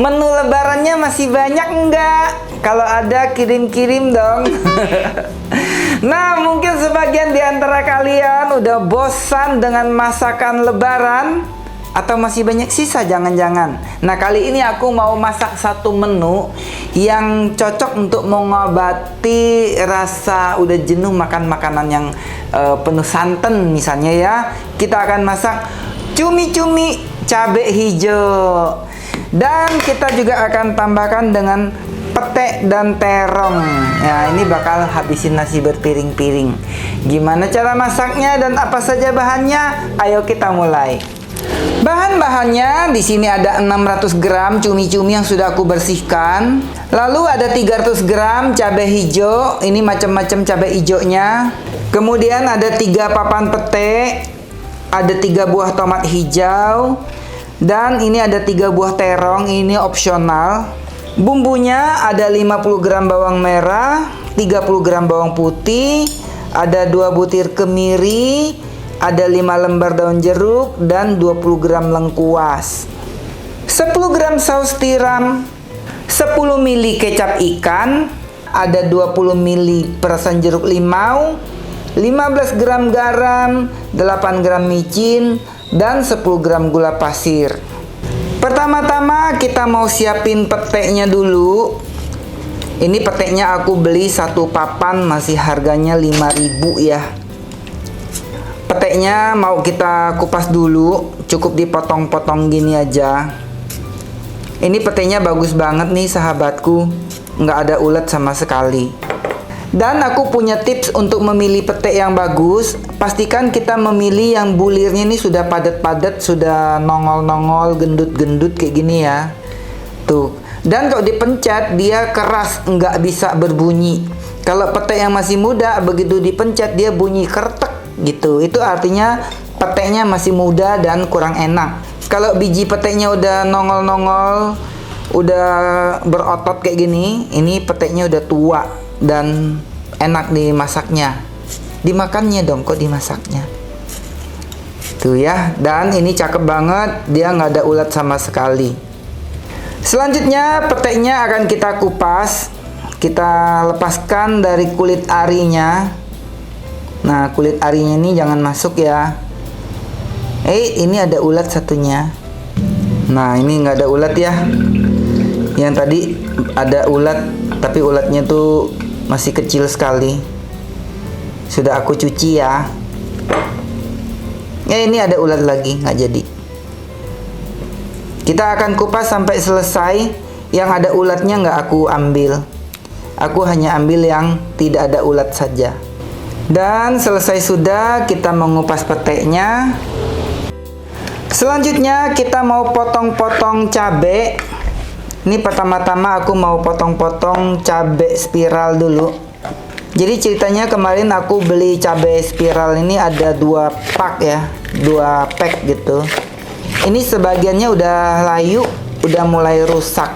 Menu lebarannya masih banyak enggak? Kalau ada kirim-kirim dong. Nah, mungkin sebagian di antara kalian udah bosan dengan masakan lebaran atau masih banyak sisa jangan-jangan. Nah, kali ini aku mau masak satu menu yang cocok untuk mengobati rasa udah jenuh makan makanan yang penuh santan misalnya ya. Kita akan masak cumi-cumi cabai hijau. Dan kita juga akan tambahkan dengan pete dan terong. Ya, ini bakal habisin nasi berpiring-piring. Gimana cara masaknya dan apa saja bahannya? Ayo kita mulai. Bahan-bahannya di sini ada 600 gram cumi-cumi yang sudah aku bersihkan. Lalu ada 300 gram cabai hijau. Ini macam-macam cabai hijaunya. Kemudian ada 3 papan pete. Ada 3 buah tomat hijau. Dan ini ada 3 buah terong, ini opsional. Bumbunya ada 50 gram bawang merah, 30 gram bawang putih, ada 2 butir kemiri, ada 5 lembar daun jeruk, dan 20 gram lengkuas. 10 gram saus tiram, 10 ml kecap ikan, ada 20 ml perasan jeruk limau, 15 gram garam, 8 gram micin, dan 10 gram gula pasir. Pertama-tama kita mau siapin peteknya dulu. Ini peteknya aku beli satu papan, masih harganya 5.000 ya. Peteknya mau kita kupas dulu, cukup dipotong-potong gini aja. Ini peteknya bagus banget nih sahabatku, nggak ada ulet sama sekali. Dan aku punya tips untuk memilih petek yang bagus. Pastikan kita memilih yang bulirnya ini sudah padat-padat, sudah nongol-nongol, gendut-gendut kayak gini ya. Tuh. Dan kalau dipencet dia keras, nggak bisa berbunyi. Kalau petek yang masih muda, begitu dipencet dia bunyi kertek gitu. Itu artinya peteknya masih muda dan kurang enak. Kalau biji peteknya udah nongol-nongol, udah berotot kayak gini, ini peteknya udah tua dan enak dimasaknya. Dimakannya dong, kok dimasaknya. Tuh ya, dan ini cakep banget, dia nggak ada ulat sama sekali. Selanjutnya peteknya akan kita kupas. Kita lepaskan dari kulit arinya. Nah, kulit arinya ini jangan masuk ya. Ini ada ulat satunya. Nah, ini nggak ada ulat ya. Yang tadi ada ulat, tapi ulatnya tuh masih kecil sekali. Sudah aku cuci ya. Ini ada ulat lagi, nggak jadi. Kita akan kupas sampai selesai. Yang ada ulatnya nggak aku ambil. Aku hanya ambil yang tidak ada ulat saja. Dan selesai sudah, kita mengupas peteknya. Selanjutnya kita mau potong-potong cabai. Ini pertama-tama aku mau potong-potong cabai spiral dulu. Jadi ceritanya kemarin aku beli cabai spiral ini ada 2 pak ya, 2 pack gitu. Ini sebagiannya udah layu, udah mulai rusak.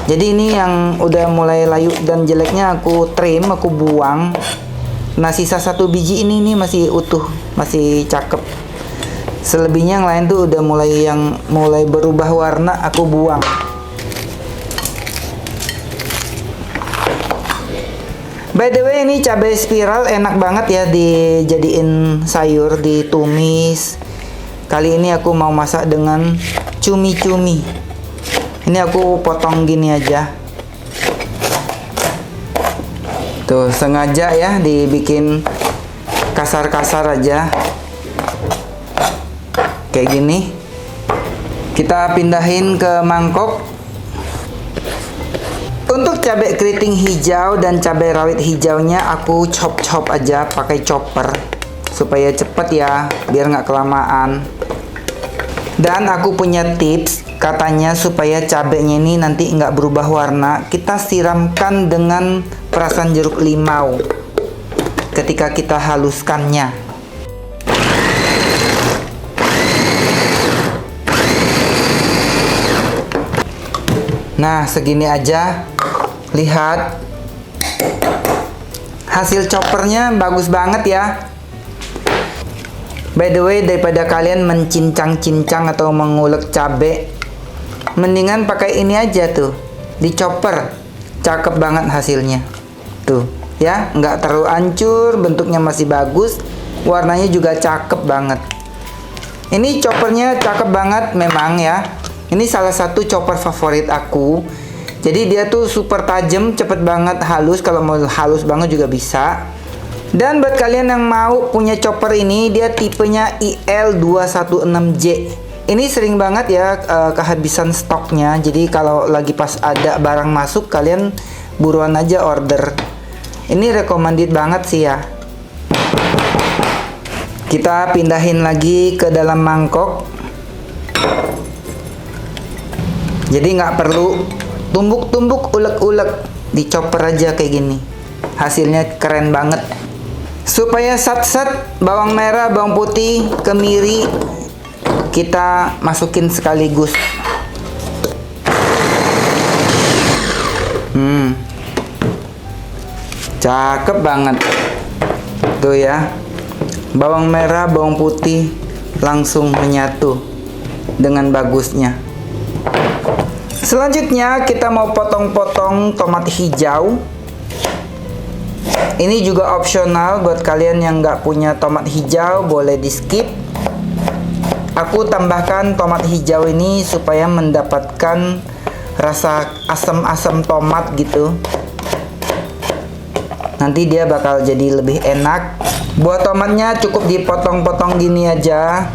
Jadi ini yang udah mulai layu dan jeleknya aku trim, aku buang. Nah, sisa 1 biji ini nih masih utuh, masih cakep. Selebihnya yang lain tuh udah mulai berubah warna, aku buang. By the way, ini cabai spiral enak banget ya dijadiin sayur, ditumis. Kali ini aku mau masak dengan cumi-cumi. Ini aku potong gini aja. Tuh, sengaja ya dibikin kasar-kasar aja. Kayak gini. Kita pindahin ke mangkok. Untuk cabai keriting hijau dan cabai rawit hijaunya aku chop aja pakai chopper supaya cepet ya, biar nggak kelamaan. Dan aku punya tips, katanya supaya cabainya ini nanti nggak berubah warna, kita siramkan dengan perasan jeruk limau ketika kita haluskannya. Nah, segini aja. Lihat. Hasil choppernya bagus banget ya. By the way, daripada kalian mencincang-cincang atau mengulek cabai, mendingan pakai ini aja tuh, di chopper. Cakep banget hasilnya. Tuh, ya, nggak terlalu hancur, bentuknya masih bagus, warnanya juga cakep banget. Ini choppernya cakep banget memang ya. Ini salah satu chopper favorit aku. Jadi dia tuh super tajam, cepet banget halus. Kalau mau halus banget juga bisa. Dan buat kalian yang mau punya chopper ini, dia tipenya IL216J. Ini sering banget ya kehabisan stoknya. Jadi kalau lagi pas ada barang masuk, kalian buruan aja order. Ini recommended banget sih ya. Kita pindahin lagi ke dalam mangkok. Jadi nggak perlu tumbuk-tumbuk, ulek-ulek, di chopper aja kayak gini. Hasilnya keren banget. Supaya sat-sat, bawang merah, bawang putih, kemiri kita masukin sekaligus. Cakep banget. Tuh ya. Bawang merah, bawang putih langsung menyatu dengan bagusnya. Selanjutnya kita mau potong-potong tomat hijau. Ini juga opsional buat kalian yang nggak punya tomat hijau, boleh di skip. Aku tambahkan tomat hijau ini supaya mendapatkan rasa asam-asam tomat gitu. Nanti dia bakal jadi lebih enak. Buat tomatnya cukup dipotong-potong gini aja.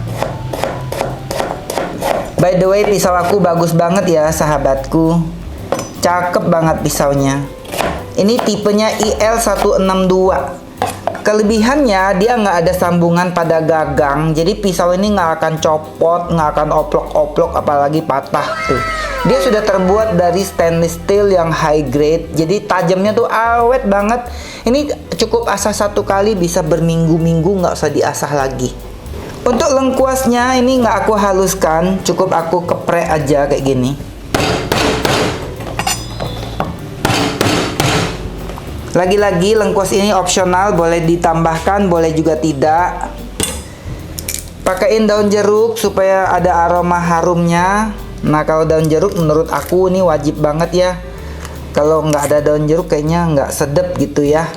By the way, pisau aku bagus banget ya sahabatku. Cakep banget pisaunya. Ini tipenya IL162. Kelebihannya dia nggak ada sambungan pada gagang. Jadi pisau ini nggak akan copot, nggak akan oplok-oplok, apalagi patah tuh. Dia sudah terbuat dari stainless steel yang high grade. Jadi tajamnya tuh awet banget. Ini cukup asah satu kali bisa berminggu-minggu, nggak usah diasah lagi. Untuk lengkuasnya ini nggak aku haluskan, cukup aku keprek aja kayak gini. Lagi-lagi lengkuas ini opsional, boleh ditambahkan, boleh juga tidak. Pakaiin daun jeruk supaya ada aroma harumnya. Nah, kalau daun jeruk menurut aku ini wajib banget ya. Kalau nggak ada daun jeruk kayaknya nggak sedap gitu ya.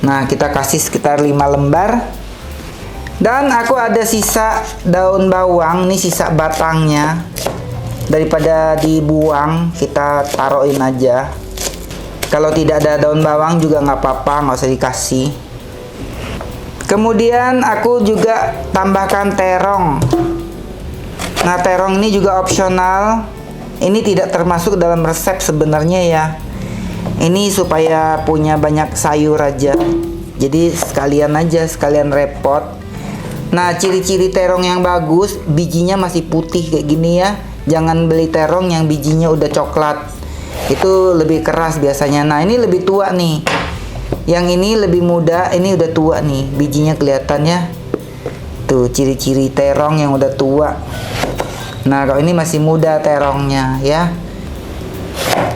Nah, kita kasih sekitar 5 lembar. Dan aku ada sisa daun bawang, ini sisa batangnya. Daripada dibuang, kita taruhin aja. Kalau tidak ada daun bawang juga nggak apa-apa, nggak usah dikasih. Kemudian aku juga tambahkan terong. Nah, terong ini juga opsional. Ini tidak termasuk dalam resep sebenarnya ya. Ini supaya punya banyak sayur aja. Jadi sekalian aja, sekalian repot. Nah, ciri-ciri terong yang bagus, bijinya masih putih kayak gini ya. Jangan beli terong yang bijinya udah coklat. Itu lebih keras biasanya. Nah, ini lebih tua nih. Yang ini lebih muda, ini udah tua nih. Bijinya kelihatan ya. Tuh, ciri-ciri terong yang udah tua. Nah, kalau ini masih muda terongnya ya.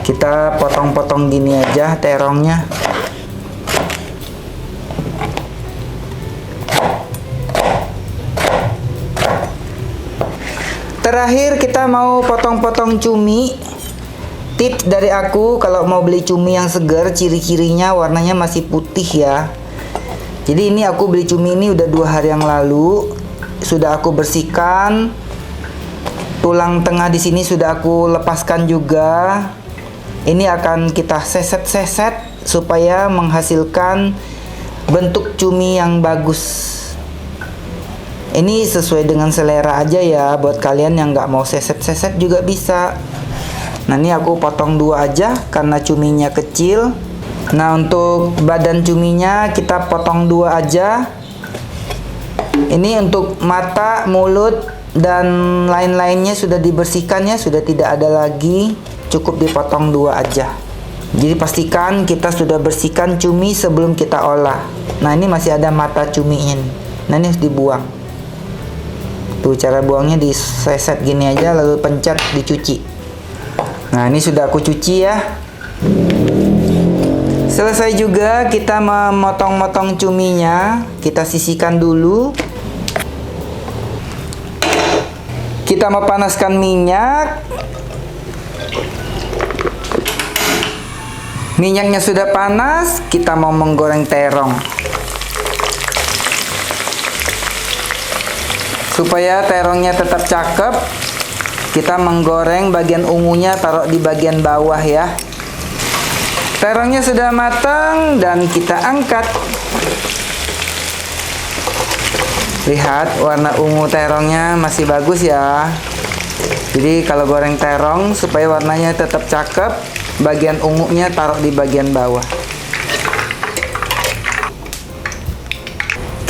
Kita potong-potong gini aja terongnya. Terakhir kita mau potong-potong cumi. Tips dari aku, kalau mau beli cumi yang segar, ciri-cirinya warnanya masih putih ya. Jadi ini aku beli cumi ini udah 2 hari yang lalu. Sudah aku bersihkan. Tulang tengah di sini sudah aku lepaskan juga. Ini akan kita seset-seset supaya menghasilkan bentuk cumi yang bagus. Ini sesuai dengan selera aja ya. Buat kalian yang nggak mau seset-seset juga bisa. Nah, ini aku potong 2 aja karena cuminya kecil. Nah, untuk badan cuminya kita potong 2 aja. Ini untuk mata, mulut, dan lain-lainnya sudah dibersihkan ya, sudah tidak ada lagi. Cukup dipotong 2 aja. Jadi pastikan kita sudah bersihkan cumi sebelum kita olah. Nah, ini masih ada mata cuminya nih. Nah, ini harus dibuang. Tuh, cara buangnya diseset gini aja, lalu pencet, dicuci. Nah, ini sudah aku cuci ya. Selesai juga kita memotong-motong cuminya. Kita sisihkan dulu. Kita mau panaskan minyak. Minyaknya sudah panas, kita mau menggoreng terong. Supaya terongnya tetap cakep, kita menggoreng bagian ungunya taruh di bagian bawah ya. Terongnya sudah matang dan kita angkat. Lihat warna ungu terongnya masih bagus ya. Jadi kalau goreng terong supaya warnanya tetap cakep, bagian ungunya taruh di bagian bawah.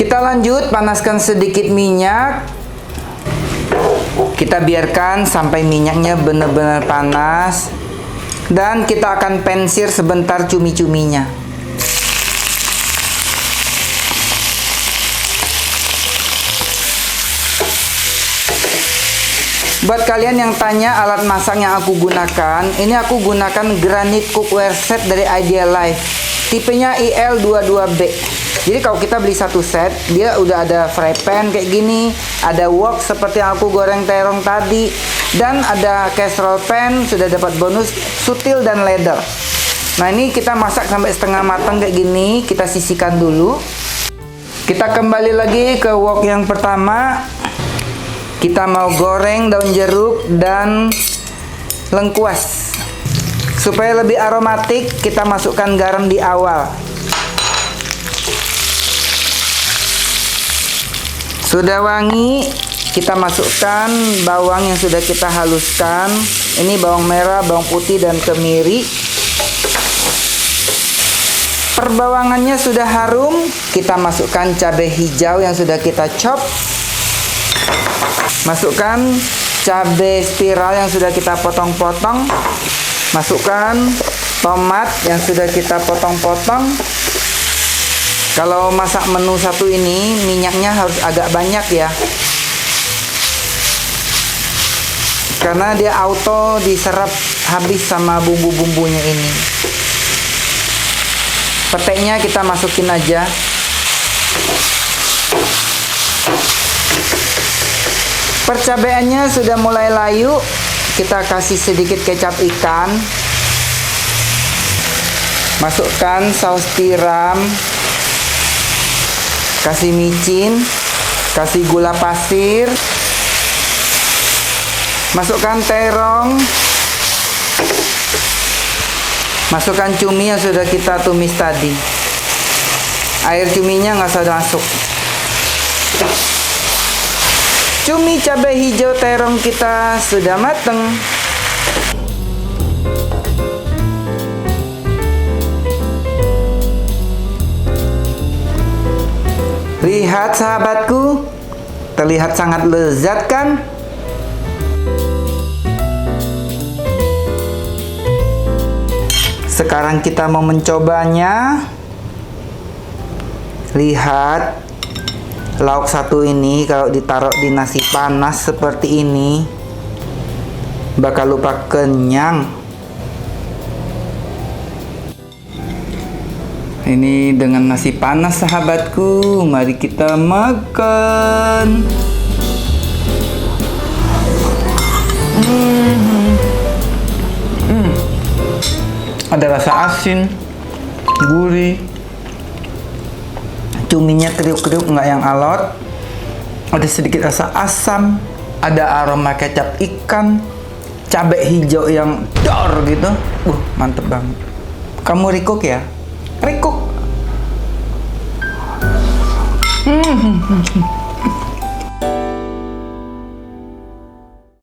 Kita lanjut panaskan sedikit minyak. Kita biarkan sampai minyaknya benar-benar panas. Dan kita akan pensir sebentar cumi-cuminya. Buat kalian yang tanya alat masak yang aku gunakan, ini aku gunakan granite cookware set dari Idealife. Tipenya IL22B. Jadi kalau kita beli satu set, dia udah ada fry pan kayak gini, ada wok seperti yang aku goreng terong tadi, dan ada casserole pan, sudah dapat bonus sutil dan ladle. Nah ini kita masak sampai setengah matang kayak gini, kita sisihkan dulu. Kita kembali lagi ke wok yang pertama. Kita mau goreng daun jeruk dan lengkuas. Supaya lebih aromatik, kita masukkan garam di awal. Sudah wangi, kita masukkan bawang yang sudah kita haluskan. Ini bawang merah, bawang putih, dan kemiri. Perbawangannya sudah harum, kita masukkan cabai hijau yang sudah kita chop. Masukkan cabai spiral yang sudah kita potong-potong. Masukkan tomat yang sudah kita potong-potong. Kalau masak menu satu ini, minyaknya harus agak banyak ya. Karena dia auto diserap habis sama bumbu-bumbunya ini. Peteknya kita masukin aja. Percabaiannya sudah mulai layu, kita kasih sedikit kecap ikan. Masukkan saus tiram, kasih micin, kasih gula pasir, masukkan terong, masukkan cumi yang sudah kita tumis tadi. Air cuminya nggak usah masuk. Cumi cabai hijau terong kita sudah mateng. Lihat sahabatku, terlihat sangat lezat kan? Sekarang kita mau mencobanya. Lihat. Lauk satu ini kalau ditaruh di nasi panas seperti ini bakal lupa kenyang. Ini dengan nasi panas sahabatku, mari kita makan. Ada rasa asin, gurih. Cuminya kriuk-kriuk, nggak yang alot. Ada sedikit rasa asam, ada aroma kecap ikan, cabai hijau yang dor gitu. Mantep banget. Kamu recook ya? Recook.